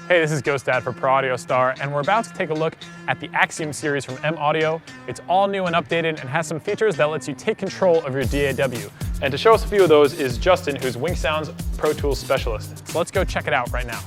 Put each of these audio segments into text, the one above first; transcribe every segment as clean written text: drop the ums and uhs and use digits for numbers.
Hey, this is Ghost Dad for Pro Audio Star, and we're about to take a look at the Axiom series from M Audio. It's all new and updated and has some features that lets you take control of your DAW. And to show us a few of those is Justin, who's WinkSound's Pro Tools specialist. So let's go check it out right now.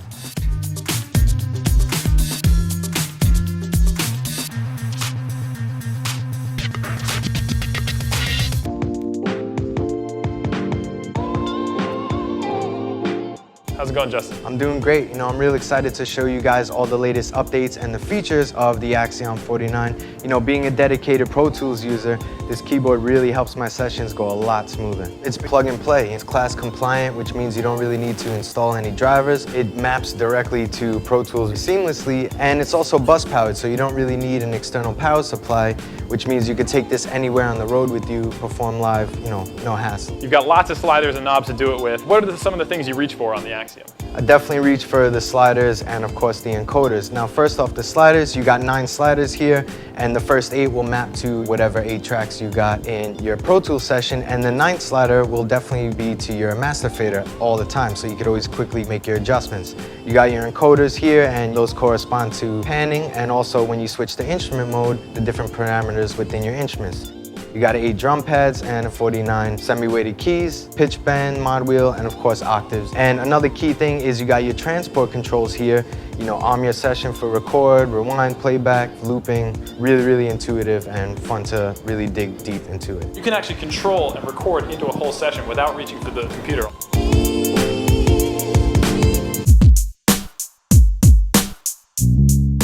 How's it going, Justin? I'm doing great. I'm really excited to show you guys all the latest updates and the features of the Axiom 49. Being a dedicated Pro Tools user, this keyboard really helps my sessions go a lot smoother. It's plug and play. It's class compliant, which means you don't really need to install any drivers. It maps directly to Pro Tools seamlessly, and it's also bus powered, so you don't really need an external power supply, which means you could take this anywhere on the road with you, perform live, no hassle. You've got lots of sliders and knobs to do it with. What are some of the things you reach for on the Axiom? I definitely reach for the sliders and of course the encoders. Now first off, the sliders, you got 9 sliders here, and the first 8 will map to whatever 8 tracks you got in your Pro Tools session, and the 9th slider will definitely be to your master fader all the time, so you could always quickly make your adjustments. You got your encoders here, and those correspond to panning, and also when you switch to instrument mode, the different parameters within your instruments. You got 8 drum pads and 49 semi-weighted keys, pitch bend, mod wheel, and of course octaves. And another key thing is you got your transport controls here. Arm your session for record, rewind, playback, looping. Really, really intuitive and fun to really dig deep into it. You can actually control and record into a whole session without reaching for the computer.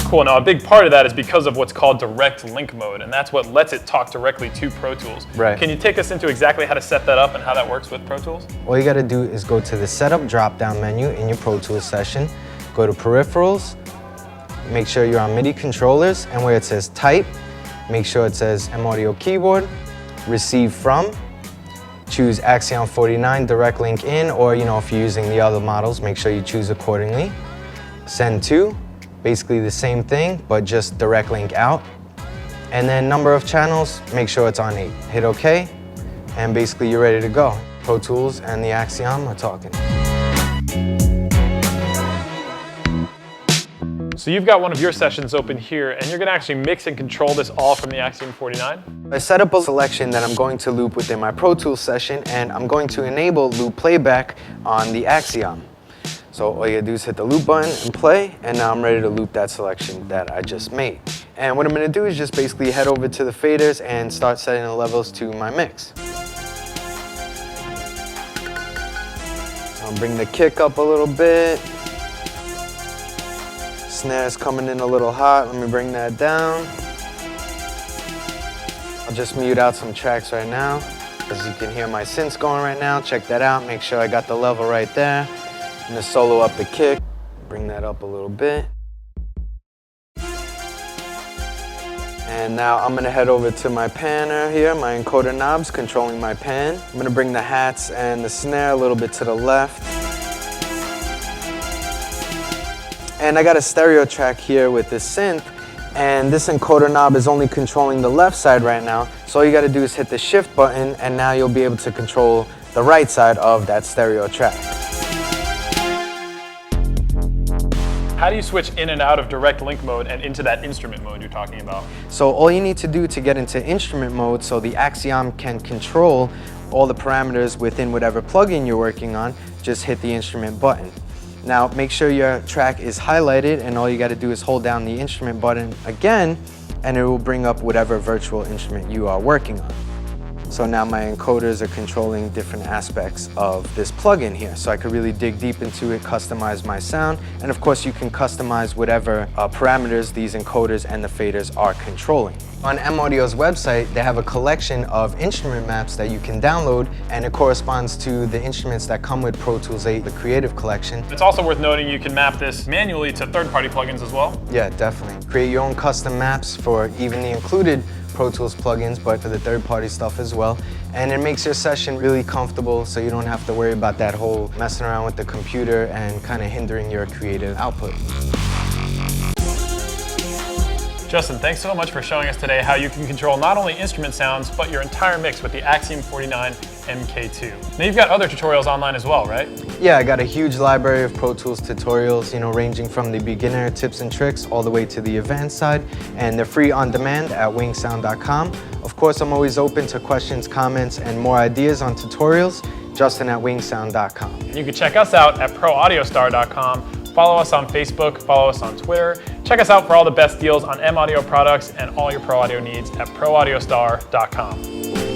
Cool. Now, a big part of that is because of what's called direct link mode, and that's what lets it talk directly to Pro Tools. Right. Can you take us into exactly how to set that up and how that works with Pro Tools? All you got to do is go to the Setup drop-down menu in your Pro Tools session, go to Peripherals, make sure you're on MIDI controllers, and where it says Type, make sure it says M Audio Keyboard, Receive From, choose Axiom 49 Direct Link In, or if you're using the other models, make sure you choose accordingly. Send To. Basically the same thing, but just direct link out. And then number of channels, make sure it's on 8. Hit OK, and basically you're ready to go. Pro Tools and the Axiom are talking. So you've got one of your sessions open here, and you're going to actually mix and control this all from the Axiom 49? I set up a selection that I'm going to loop within my Pro Tools session, and I'm going to enable loop playback on the Axiom. So all you gotta do is hit the loop button and play, and now I'm ready to loop that selection that I just made. And what I'm gonna do is just basically head over to the faders and start setting the levels to my mix. So I'll bring the kick up a little bit. Snare's coming in a little hot, let me bring that down. I'll just mute out some tracks right now. As you can hear my synths going right now, check that out, make sure I got the level right there. I'm gonna solo up the kick, bring that up a little bit. And now I'm gonna head over to my panner here, my encoder knobs, controlling my pan. I'm gonna bring the hats and the snare a little bit to the left. And I got a stereo track here with this synth, and this encoder knob is only controlling the left side right now. So all you gotta do is hit the shift button, and now you'll be able to control the right side of that stereo track. How do you switch in and out of direct link mode and into that instrument mode you're talking about? So all you need to do to get into instrument mode so the Axiom can control all the parameters within whatever plugin you're working on, just hit the instrument button. Now make sure your track is highlighted, and all you got to do is hold down the instrument button again, and it will bring up whatever virtual instrument you are working on. So now my encoders are controlling different aspects of this plugin here. So I could really dig deep into it, customize my sound, and of course you can customize whatever parameters these encoders and the faders are controlling. On M Audio's website, they have a collection of instrument maps that you can download, and it corresponds to the instruments that come with Pro Tools 8, the Creative Collection. It's also worth noting you can map this manually to third-party plugins as well. Yeah, definitely. Create your own custom maps for even the included Pro Tools plugins, but for the third-party stuff as well. And it makes your session really comfortable, so you don't have to worry about that whole messing around with the computer and kind of hindering your creative output. Justin, thanks so much for showing us today how you can control not only instrument sounds, but your entire mix with the Axiom 49 MK2. Now you've got other tutorials online as well, right? Yeah, I got a huge library of Pro Tools tutorials, ranging from the beginner tips and tricks all the way to the advanced side, and they're free on demand at WinkSound.com. Of course, I'm always open to questions, comments, and more ideas on tutorials. Justin at WinkSound.com. You can check us out at ProAudioStar.com. Follow us on Facebook, follow us on Twitter. Check us out for all the best deals on M Audio products and all your Pro Audio needs at ProAudioStar.com.